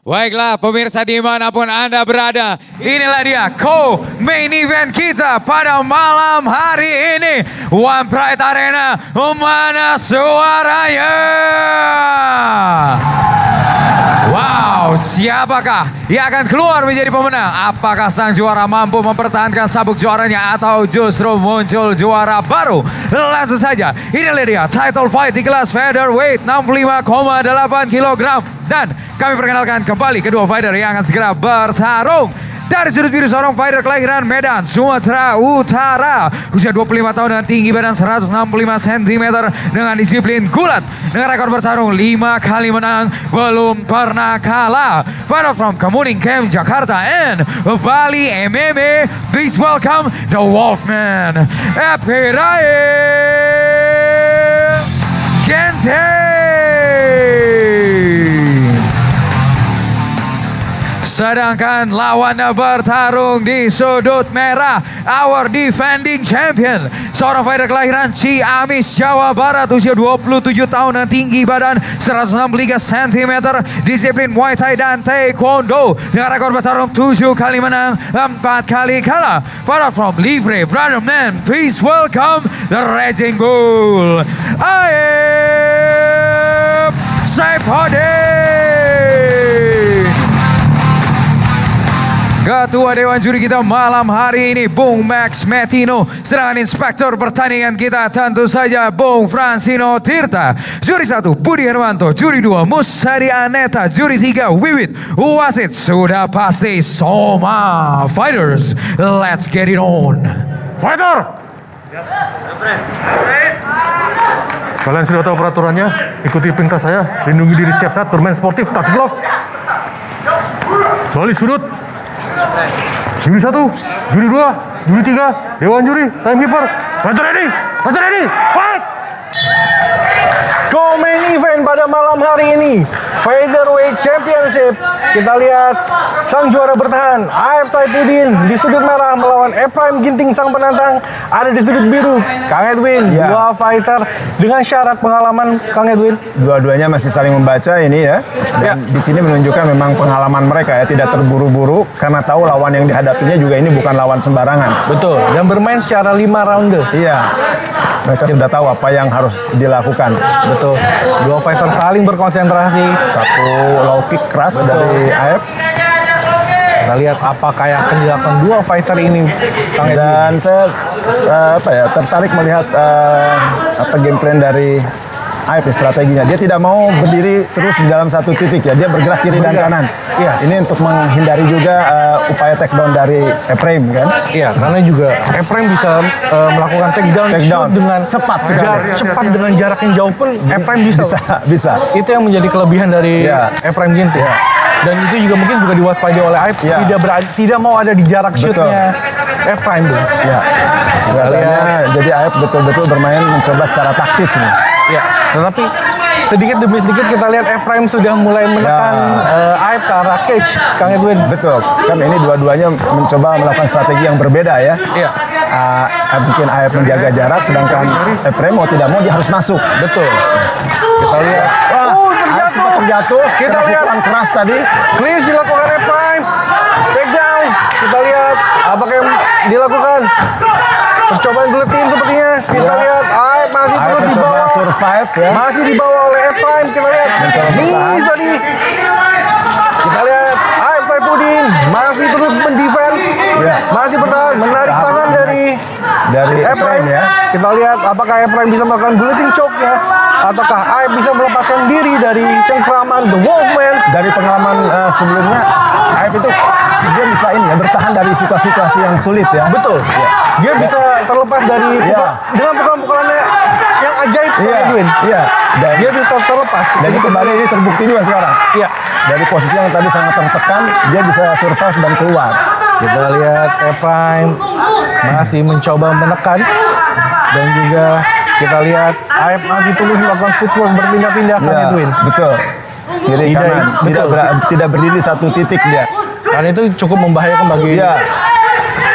Baiklah pemirsa dimanapun Anda berada, inilah dia co-main event kita pada malam hari ini. One Pride Arena, mana suaranya? Wow, siapakah yang akan keluar menjadi pemenang? Apakah sang juara mampu mempertahankan sabuk juaranya atau justru muncul juara baru? Langsung saja, inilah dia title fight di kelas featherweight 65,8 kg. Dan kami perkenalkan kembali kedua fighter yang akan segera bertarung. Dari sudut biru seorang fighter kelahiran Medan, Sumatera Utara. Usia 25 tahun dengan tinggi badan 165 cm dengan disiplin gulat. Dengan rekor bertarung 5 kali menang, belum pernah kalah. Fighter from Kemuning Camp, Jakarta and Bali MMA. Please welcome the Wolfman, Epirae Gente. Sedangkan lawannya bertarung di sudut merah, our defending champion, seorang fighter kelahiran Ciamis, Jawa Barat, usia 27 tahun dan tinggi badan 163 cm, disiplin Muay Thai dan Taekwondo, dengan rekor bertarung 7 kali menang, 4 kali kalah. Fighter from Livre, Brother Man, please welcome the Raging Bull, Aib Saipudin. Ketua Dewan Juri kita malam hari ini Bung Max Metino. Sedangkan inspektur pertandingan kita tentu saja Bung Francino Tirta. Juri 1 Budi Hermanto, juri 2 Musari Aneta, juri 3 Wiwit. Wasit sudah pasti Soma. Fighters, let's get it on. Fighter! Kalian sudah tahu peraturannya, ikuti perintah saya, lindungi diri setiap saat, bermain sportif, touch glove. Balik sudut. Juri 1, juri 2, juri 3, Dewan Juri, timekeeper. Fighter ready, fight! Co-main event pada malam hari ini, Featherweight Championship. Kita lihat sang juara bertahan, Aib Saipudin di sudut merah melawan Ephraim Ginting sang penantang ada di sudut biru, Kang Edwin. Ya. Dua fighter dengan syarat pengalaman, Kang Edwin. Dua-duanya masih saling membaca ini ya. Dan di sini menunjukkan memang pengalaman mereka ya, tidak terburu-buru karena tahu lawan yang dihadapinya juga ini bukan lawan sembarangan. Betul. Dan bermain secara 5 ronde. Iya. Mereka sudah tahu apa yang harus dilakukan. Betul. Dua fighter saling berkonsentrasi. Satu low kick keras Betul. dari Aib. Kita lihat apakah yang akan dilakukan dua fighter ini, Kang Edwin. Dan saya tertarik melihat game plan dari Aib, strateginya. Dia tidak mau berdiri terus di dalam satu titik ya. Dia bergerak kiri dan kanan. Iya. Ini untuk menghindari juga upaya takedown dari Ephraim kan. Iya, karena juga Ephraim bisa melakukan takedown shoot dengan cepat sekali. cepat dengan jarak yang jauh pun Ephraim Bisa. Itu yang menjadi kelebihan dari Iya. Ephraim Ginting. Iya. Dan itu juga mungkin juga diwaspadai oleh Aib, Iya. tidak mau ada di jarak shootnya Ephraim. Ya. Kelihatannya jadi Aib betul-betul bermain mencoba secara taktis nih. Ya, tetapi sedikit demi sedikit kita lihat Ephraim sudah mulai menekan Aib ke arah cage, Kang Edwin. Betul. Kan ini dua-duanya mencoba melakukan strategi yang berbeda ya. Iya. Bikin Aib menjaga jarak, sedangkan Ephraim mau tidak mau dia harus masuk. Betul. Kita lihat. Aib sempat terjatuh. Kita kena lihat. pukulan keras tadi. Clinch dilakukan Ephraim. Takedown. Kita lihat apakah yang dilakukan. Percobaan guillotine sepertinya. Kita lihat Aib masih Aib terus mencoba dibawa. survive ya. Masih dibawa oleh Ephraim. Kita lihat. Mencoba Knees bertahan. tadi. Kita lihat Aib Saipudin masih terus mendefense. Ya. Masih bertahan. Menarik tangan dari Ephraim ya. Kita lihat apakah Ephraim bisa melakukan guillotine choke-nya. Ataukah Aib bisa melepaskan diri dari cengkraman The Wolfman. Dari pengalaman sebelumnya, Aib itu dia bisa ini ya, bertahan dari situasi-situasi yang sulit ya. Betul. Ya. Dia bisa terlepas dari dengan pukulan-pukulannya yang ajaib, Kang Edwin. Iya. Dan Dia bisa terlepas. Dan ini kembali ini terbukti juga sekarang. Iya. Dari posisi yang tadi sangat tertekan, dia bisa survive dan keluar. Kita lihat Ephraim masih mencoba menekan. Dan juga kita lihat Aib masih terus melakukan footwork berpindah-pindah, Kang Ya, Edwin. betul. Kiri Tidak, kanan, betul. tidak berdiri satu titik dia. Karena itu cukup membahayakan bagi Iya.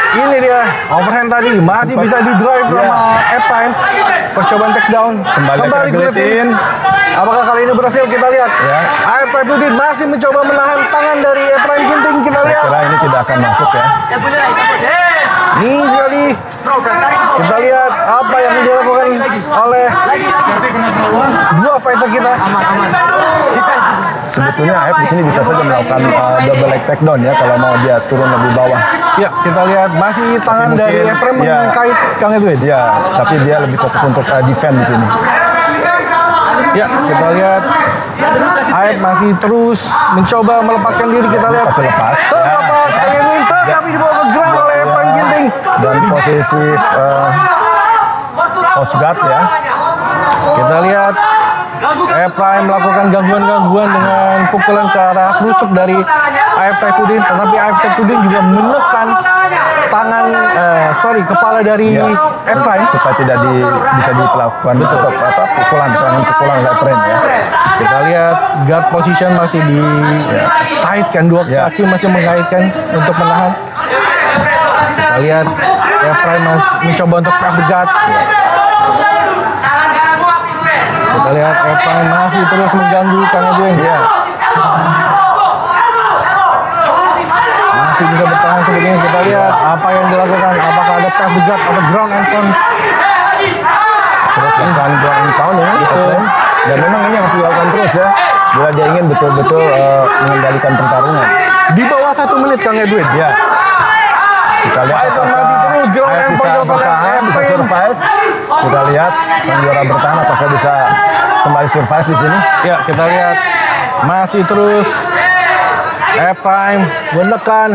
Ini dia overhand tadi masih bisa di drive sama Ephraim. Percobaan takedown Kembali ke guillotine. Apakah kali ini berhasil? Kita lihat. Ya. AF Saifuddin masih mencoba menahan tangan dari Ephraim Ginting. Kita Saya lihat. kira ini tidak akan masuk ya. Ini sekali. Kita lihat apa yang dilakukan oleh dua fighter kita. Sebetulnya AF di sini bisa saja melakukan double leg takedown ya kalau mau dia turun lebih bawah. Ya, kita lihat masih tangan Mungkin, dari Ephraim ya. mengkait Kang Edwin. Ya, tapi dia lebih fokus untuk defend di sini. Ya, kita lihat AF masih terus mencoba melepaskan diri. Kita lihat Lepas. terlepas Kang Edwin, tetapi dibawa ke ground oleh Ephraim Ginting. Dan posisi post guard ya. Kita lihat Ephraim melakukan gangguan-gangguan dengan pukulan ke arah rusuk dari AF Saifuddin, tetapi AF Saifuddin juga menekan tangan, kepala dari Ya. Ephraim. Supaya tidak bisa dilakukan pukulan serangan pukulan oleh Ephraim ya. Kita lihat guard position masih dikaitkan, dua Ya. kaki masih mengaitkan untuk menahan. Kita lihat Ephraim mencoba untuk press the guard. Kita lihat Ephraim masih terus mengganggu Kang Edwin. Ya. Masih bisa bertahan seperti ini. Kita lihat apa yang dilakukan. Apakah ada press the guard atau ground and pound. Terus lakukan ground and pound ya. Ephraim. Dan memang ini harus dilakukan terus ya. Bila dia ingin betul-betul mengendalikan pertarungan. Di bawah 1 menit Kang Edwin. Ya. Kita lihat Fighter masih terus ground AF and bisa pound bertahan, bisa survive. Kita lihat sang juara bertahan apakah bisa kembali survive di sini. Ya, kita lihat masih terus Ephraim menekan,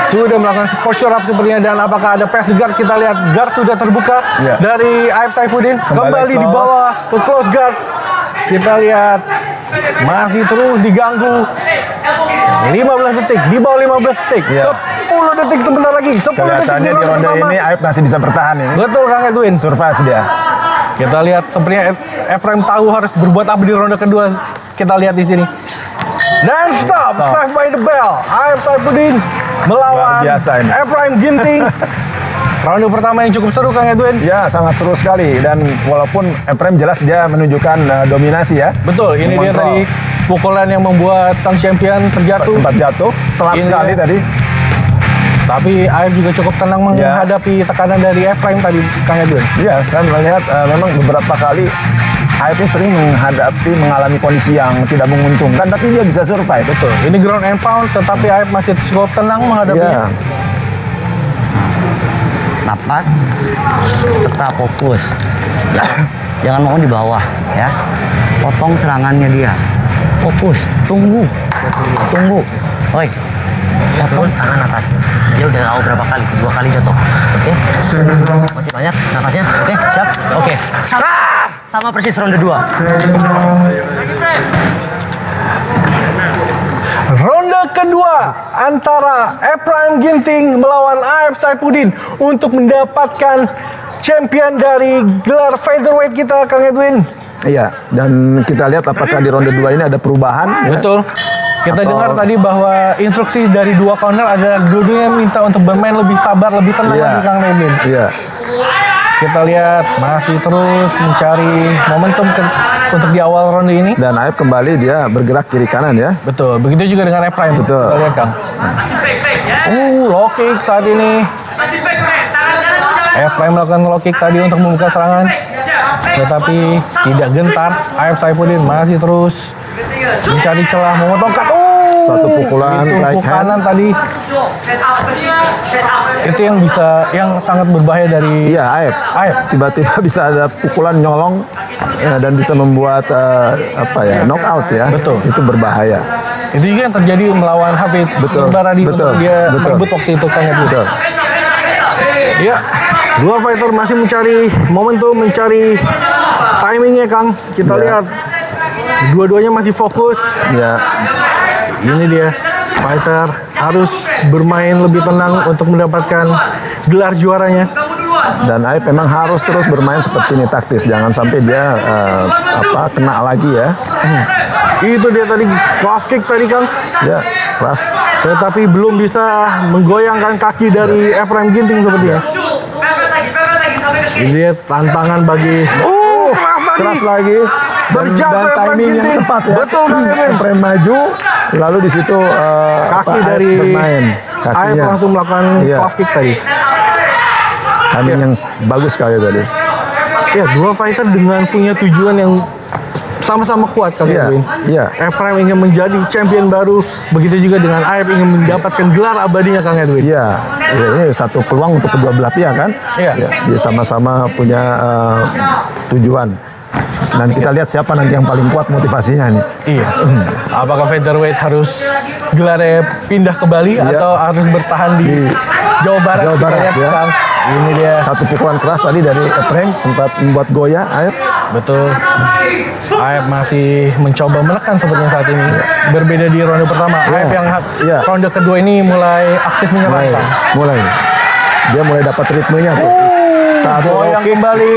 sudah melakukan posture up sepertinya, dan apakah ada press guard? Kita lihat guard sudah terbuka Ya. dari AF Saifuddin, kembali close. dibawa ke close guard. Kita lihat masih terus diganggu. 15 detik, di bawah 15 detik. Ya. 10 detik sebentar lagi. 10 detik Kelihatannya di ronde pertama. ini AF masih bisa bertahan ini. Betul Kang Edwin. Survive dia. Kita lihat sepertinya Ephraim tahu harus berbuat apa di ronde kedua. Kita lihat di sini. Dan stop. Save by the bell. AF Saifuddin melawan Luar biasa ini. Ephraim Ginting. Ronde pertama yang cukup seru Kang Edwin. Ya, sangat seru sekali. Dan walaupun Ephraim jelas dia menunjukkan dominasi ya. Betul, ini dia Mengontrol. tadi pukulan yang membuat sang champion terjatuh. Sempat jatuh, telat Ini sekali dia. tadi. Tapi AF juga cukup tenang menghadapi tekanan dari Ephraim tadi Kang Edwin. Ya, saya melihat memang beberapa kali AF ini sering mengalami kondisi yang tidak menguntungkan, tapi dia bisa survive. Betul, ini ground and pound, tetapi AF masih cukup tenang menghadapinya. Ya, Napas, tetap fokus. Jangan mau di bawah, ya. Potong serangannya dia. Fokus, tunggu. Oi, potong tangan atas. Dia udah tahu berapa kali, 2 kali jatuh. Oke. Masih banyak napasnya. Oke, siap. Oke. Sama persis ronde 2. Ronde kedua antara Ephraim Ginting melawan AF Saifuddin untuk mendapatkan champion dari gelar featherweight kita, Kang Edwin. iya. Dan kita lihat apakah di ronde 2 ini ada perubahan. Ya. Betul. Kita Atau- dengar tadi bahwa instruksi dari dua corner adalah dua-duanya minta untuk bermain lebih sabar, lebih tenang Iya. lagi, Kang Edwin. Iya. Kita lihat masih terus mencari momentum untuk di awal ronde ini. Dan AF kembali dia bergerak kiri kanan ya. Betul, begitu juga dengan Ephraim. Betul. Kita lihat, Kang. Low kick saat ini. Ephraim melakukan low kick tadi untuk membuka serangan. Tetapi tidak gentar. AF Saifuddin masih terus mencari celah, memotong cut. Satu pukulan itu right hand. kanan tadi. Itu yang sangat berbahaya dari Iya, AF. Tiba-tiba bisa ada pukulan nyolong dan bisa membuat knockout ya. Betul. Itu berbahaya. Itu juga yang terjadi melawan Hafid Betul. Baradi Betul. untuk dia Betul. merebut waktu itu Kang Edwin. Betul. Ya, dua fighter masih mencari momentum, mencari timingnya, Kang. Kita Ya. lihat, dua-duanya masih fokus. Ya. Ini dia, fighter harus bermain lebih tenang untuk mendapatkan gelar juaranya. Dan AF memang harus terus bermain seperti ini taktis. Jangan sampai dia kena lagi ya. Itu dia tadi, cross kick tadi, Kang. Ya, keras. Tetapi belum bisa menggoyangkan kaki dari Ephraim Ginting sepertinya. Ini dia tantangan bagi... keras tadi. Keras lagi. Terjatuh dan Efraim timing yang Ginting. tepat ya. Betul Kang Edwin. Efraim maju, lalu di situ Kaki Aep dari bermain. Aep langsung melakukan Iya. cross kick tadi. Timing yang bagus sekali tadi. Ya, dua fighter dengan punya tujuan yang sama-sama kuat Kang Iya, Edwin. iya. Efraim ingin menjadi champion baru, begitu juga dengan Aep ingin mendapatkan gelar abadinya Kang Edwin. Iya, ya, ini satu peluang untuk kedua belah pihak kan. Iya. Ya, dia sama-sama punya tujuan. Dan kita lihat siapa nanti yang paling kuat motivasinya nih. Iya. Apakah featherweight harus gelarnya pindah ke Bali Iya. atau harus bertahan di Jawa Barat? Jawa Kita Barat, lihat, ya. Kang. Ini dia. Satu pukulan keras tadi dari Efraim sempat membuat goyah Aep. Betul. Aep masih mencoba menekan sepertinya saat ini. Berbeda di ronde pertama. Iya. Aep yang Iya. ronde kedua ini mulai aktif menyerang. Kang. mulai. Dia mulai dapat ritmenya tuh. Satu Goyang kick kembali.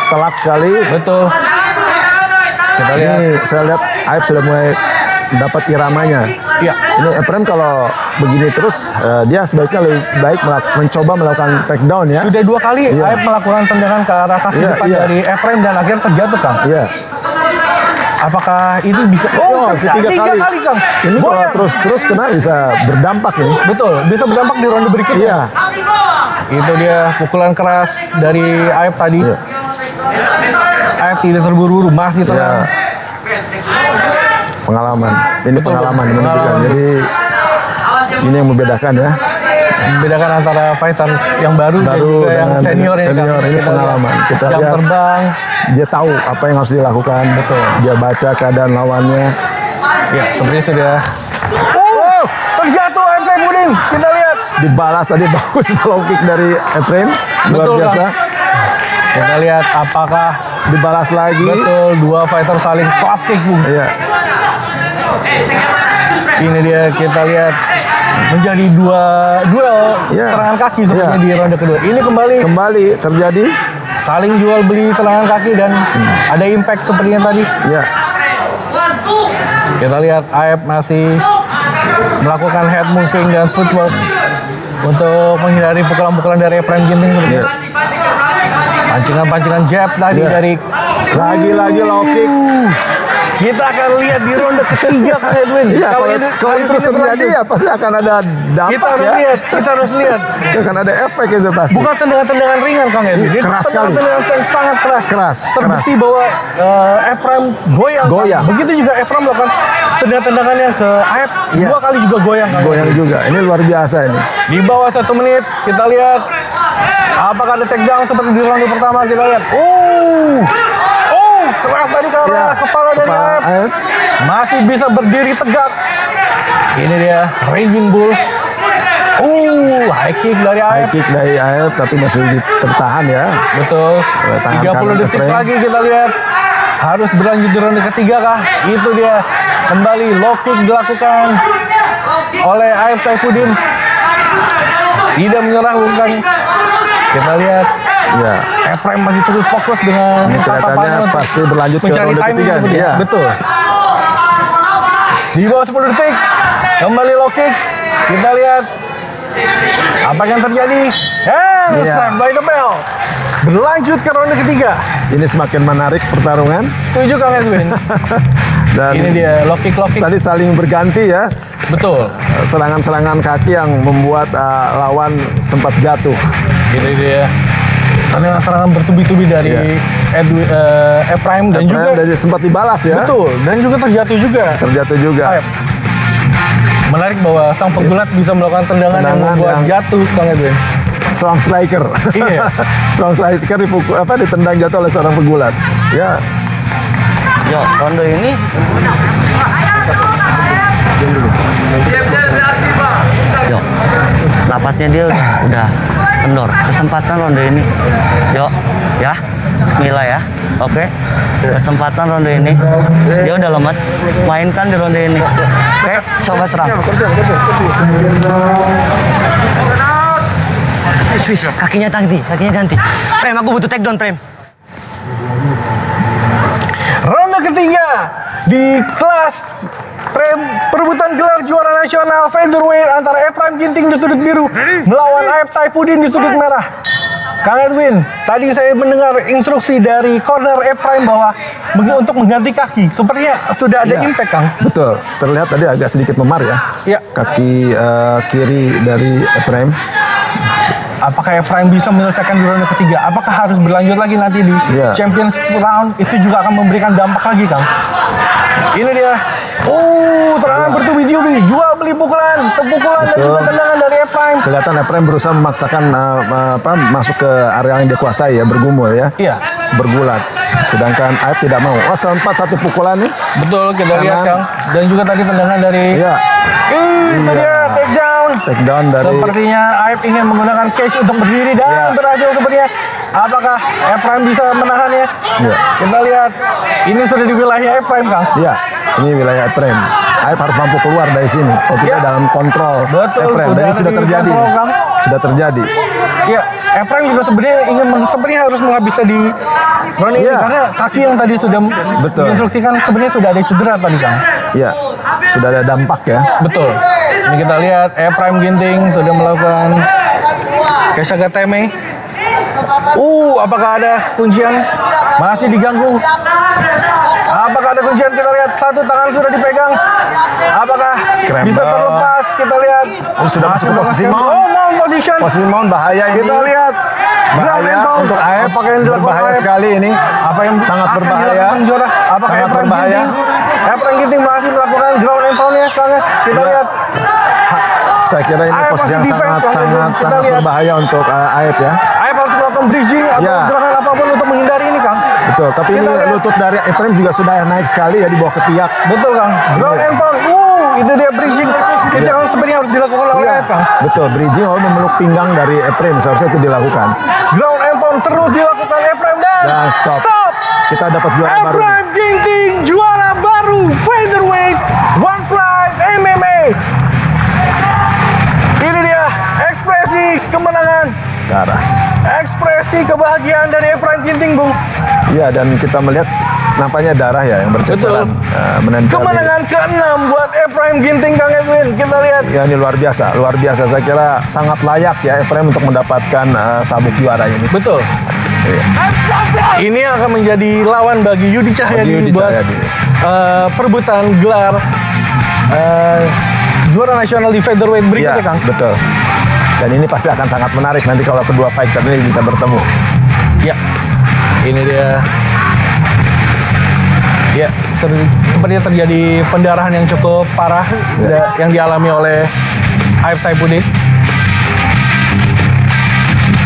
telak sekali. Betul. Kita lihat. Ini saya lihat Aep sudah mulai dapat iramanya. Iya. Ini Efraim kalau begini terus dia sebaiknya lebih baik mencoba melakukan takedown ya. Sudah dua kali Iya. Aep melakukan tendangan ke arah kaki Iya, depan iya. dari Efraim dan akhirnya terjatuh Kang. Iya. Apakah itu bisa? Oh, tiga kali Kang. Ini kalau Goyang. terus kena bisa berdampak ini. Betul, bisa berdampak di ronde berikutnya. Iya. Itu dia pukulan keras dari Aep tadi. Iya. Aep tidak terburu-buru, masih Ya. tenang. Pengalaman. Ini Betul, pengalaman betul. menunjukkan. Pengalaman. Jadi ini yang membedakan ya. Membedakan antara fighter yang baru dan Baru juga yang dengan senior ini, senior, Kang. ini Kita pengalaman. lihat Kita jam lihat. terbang. Dia tahu apa yang harus dilakukan. Betul. Dia baca keadaan lawannya. Ya, sepertinya sudah. Oh, terjatuh Aep Saifuddin. Kita lihat. Dibalas tadi bagus low kick dari Efraim. Luar Betul, biasa. Kang. Kita lihat apakah Dibalas lagi. betul dua fighter saling cross kick, Bung. Iya. Ini dia kita lihat menjadi dua duel Iya. serangan kaki sepertinya Iya. di ronde kedua. Ini kembali Kembali terjadi. saling jual beli serangan kaki dan ada impact seperti yang tadi. Ya. Kita lihat Aep masih melakukan head moving dan footwork untuk menghindari pukulan-pukulan dari Efraim Ginting seperti Iya. pancingan-pancingan jab tadi Iya. dari Lagi-lagi low kick. kita akan lihat di ronde ketiga Kang Edwin. Iya, kalau ini terus ini terjadi berlanjut. ya pasti akan ada Kita dampak harus ya. lihat, kita harus lihat. Akan ada efek itu pasti. Bukan tendangan-tendangan ringan Kang Edwin. Ini Keras sekali. tendangan yang sangat keras. Keras, Terbukti bahwa Efraim goyang. Kang. Goyang. Begitu juga Efraim melakukan tendangan-tendangan yang ke Aep. Iya. Dua kali juga goyang. Kang Goyang Edwin. juga. Ini luar biasa ini. Di bawah 1 menit kita lihat apakah ada takedown seperti di ronde pertama. Kita lihat. Keras tadi ke arah Ya, kepala dari kepala Aep. Aep. Masih bisa berdiri tegak. Ini dia Raging Bull. High kick dari High Aep. kick dari Aep tapi masih tertahan ya. Betul. Oleh tangan 30 kanan detik Efraim. lagi kita lihat. Harus berlanjut di ronde ketiga kah? Itu dia. Kembali low kick dilakukan oleh Aep Saifuddin. Tidak menyerah bukan. Kita lihat Ya. Efraim masih terus fokus dengan Ini kelihatannya tatapannya untuk pasti berlanjut ke mencari ronde timing ketiga. seperti Iya. itu. Betul. Di bawah 10 detik. Kembali low kick. Kita lihat apa yang terjadi. And Iya. saved by the bell. Berlanjut ke ronde ketiga. Ini semakin menarik pertarungan Setuju Kang Edwin. dan Ini dia low kick. tadi saling berganti ya. Betul. Serangan-serangan kaki yang membuat lawan sempat jatuh. Gitu dia. Serangan bertubi-tubi dari Efraim dan juga Dan sempat dibalas ya. betul dan juga terjatuh juga. Terjatuh juga. Aep. Menarik bahwa sang pegulat bisa melakukan tendangan yang Tendangan membuat yang- jatuh Kang Edwin. Strong striker. Iya. Strong striker ditendang jatuh oleh seorang pegulat. Ya. Yo, ronde ini Yo, napasnya dia udah kendor. Kesempatan ronde ini. Yo, ya. Bismillah ya. Oke. Kesempatan ronde ini. Dia udah lemot. Mainkan di ronde ini. Oke, coba serang. Swiss, kakinya ganti. Prem, aku butuh takedown, Prem. Ronde ketiga di kelas perebutan gelar juara nasional featherweight antara Efraim Ginting di sudut biru melawan Aep Saifuddin di sudut merah. Kang Edwin, tadi saya mendengar instruksi dari corner Prime bahwa untuk mengganti kaki. Sepertinya sudah ada Ya, impact, Kang. betul. Terlihat tadi agak sedikit memar ya. Ya. Kaki kiri dari Ephraim. Apakah Prime bisa menyelesaikan di ronde ketiga? Apakah harus berlanjut lagi nanti di Ya. Championship round? Itu juga akan memberikan dampak lagi, Kang. Ini dia. Serangan bertubi-tubi. Jual beli pukulan, pukulan dan Betul. juga tendangan dari Prime. Kelihatan Ephraim berusaha memaksakan masuk ke area yang dia kuasai ya, bergumul ya. Iya. Bergulat. Sedangkan Aib tidak mau. Sempat satu pukulan nih. Betul, kita lihat, Kanan. Kang. Dan juga tadi tendangan dari Iya. Itu Iya. dia take down. Take down dari Sepertinya Aib ingin menggunakan cage untuk berdiri dan Iya. berhasil sepertinya. Apakah Prime bisa menahannya? Iya. Kita lihat. Ini sudah di wilayah Prime, Kang. Iya, ini wilayah Ephraim. Aib harus mampu keluar dari sini. Kalau tidak Ya. dalam kontrol Betul, Ephraim. Dan sudah ini ada sudah di terjadi. kontrol, Kang. Sudah terjadi. Iya, Prime juga sebenarnya sebenarnya harus menghabiskan di ronde ini Iya. karena kaki yang tadi sudah Betul. diinstruksikan sebenarnya sudah ada cedera tadi, Kang. Iya, sudah ada dampak ya. Betul. Ini kita lihat Prime Ginting sudah melakukan Keshagateme. Apakah ada kuncian? Masih diganggu. Apakah ada kuncian? Kita lihat satu tangan sudah dipegang. Apakah Scramble. bisa terlepas? Kita lihat. Ini sudah masuk ke posisi mount. Mount position. Posisi mount bahaya ini. Kita lihat. Bahaya untuk Aib. Apakah yang dilakukan Berbahaya Aib? sekali ini. Apa yang sangat akan berbahaya. dilakukan juara? Apakah Sangat Prime berbahaya. Ginting? Prime Ginting masih melakukan ground and pound-nya, Kang. Kita Ya. lihat. Saya kira ini Aib posisi yang masih defense, Kang. sangat Kita lihat. berbahaya untuk Aib ya. Aib harus melakukan bridging atau Ya. gerakan apapun untuk menghindari ini, Kang. Betul, tapi ini Kita lihat. lutut dari Ephraim juga sudah naik sekali ya di bawah ketiak. Betul, Kang. Ground and pound. Itu dia bridging. Itu Iya. yang sebenarnya harus dilakukan oleh Iya, Aib, Kang. betul. Bridging lalu memeluk pinggang dari Ephraim, seharusnya itu dilakukan. Ground and pound terus dilakukan Prime dan stop. Kita dapat juara baru. Prime Ginting juara baru featherweight One Pride MMA. Ini dia ekspresi kemenangan, Darah. ekspresi kebahagiaan dari Prime Ginting, Bung. Iya, dan kita melihat nampaknya darah ya yang berceceran menempel. Kemenangan ke-6 buat Prime Ginting, Kang Edwin. Kita lihat. Ya, ini luar biasa, luar biasa. Saya kira sangat layak ya Ephraim untuk mendapatkan sabuk juara ini. Betul. Ini akan menjadi lawan bagi Yudi Bagi Cahyadi Yudi buat Cahyadi. perebutan gelar juara nasional di featherweight berikutnya, Iya, Kang. betul. Dan ini pasti akan sangat menarik nanti kalau kedua fighter ini bisa bertemu. Ya, ini dia. Ya, sepertinya terjadi pendarahan yang cukup parah yang dialami oleh Aib Saifuddin.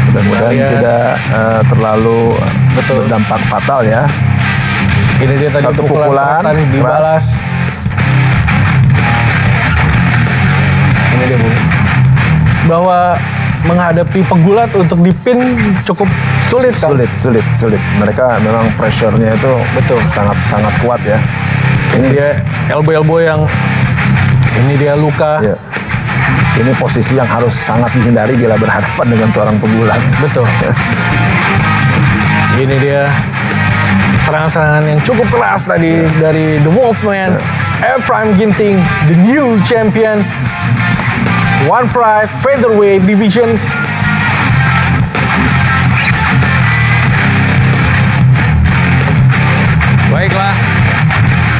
Mudah-mudahan Ya. tidak terlalu berdampak fatal ya. Ini dia tadi Satu pukulan, tadi dibalas. Ini dia, Bung. Bahwa menghadapi pegulat untuk dipin cukup sulit, kan? Sulit. Mereka memang pressure-nya itu sangat kuat ya. Ini dia elbow yang ini dia luka. Ya. Ini posisi yang harus sangat dihindari bila berhadapan dengan seorang pegulat. Betul. Ini dia serangan-serangan yang cukup keras tadi dari The Wolfman, Prime Ginting, the new champion, One Pride Featherweight Division. Baiklah,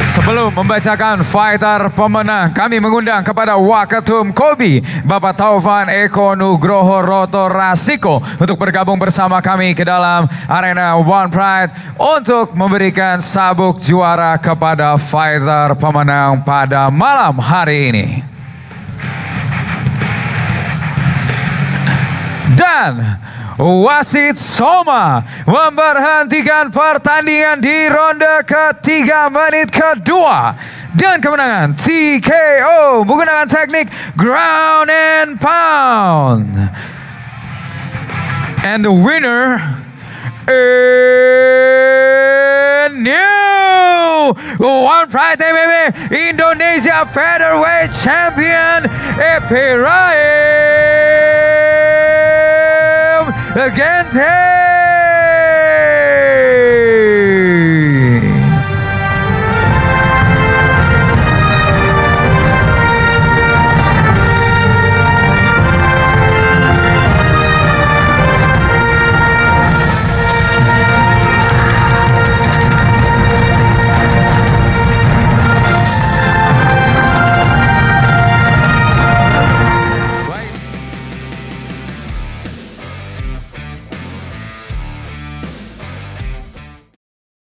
sebelum membacakan fighter pemenang, kami mengundang kepada Wakatum Kobi, Bapak Taufan Eko Nugroho Roto Rasiko untuk bergabung bersama kami ke dalam arena One Pride untuk memberikan sabuk juara kepada fighter pemenang pada malam hari ini. Dan wasit Soma memberhentikan pertandingan di ronde ketiga menit kedua dan kemenangan TKO menggunakan teknik ground and pound. And the winner is new One Pride MMA Indonesia Featherweight Champion Prime Ginting.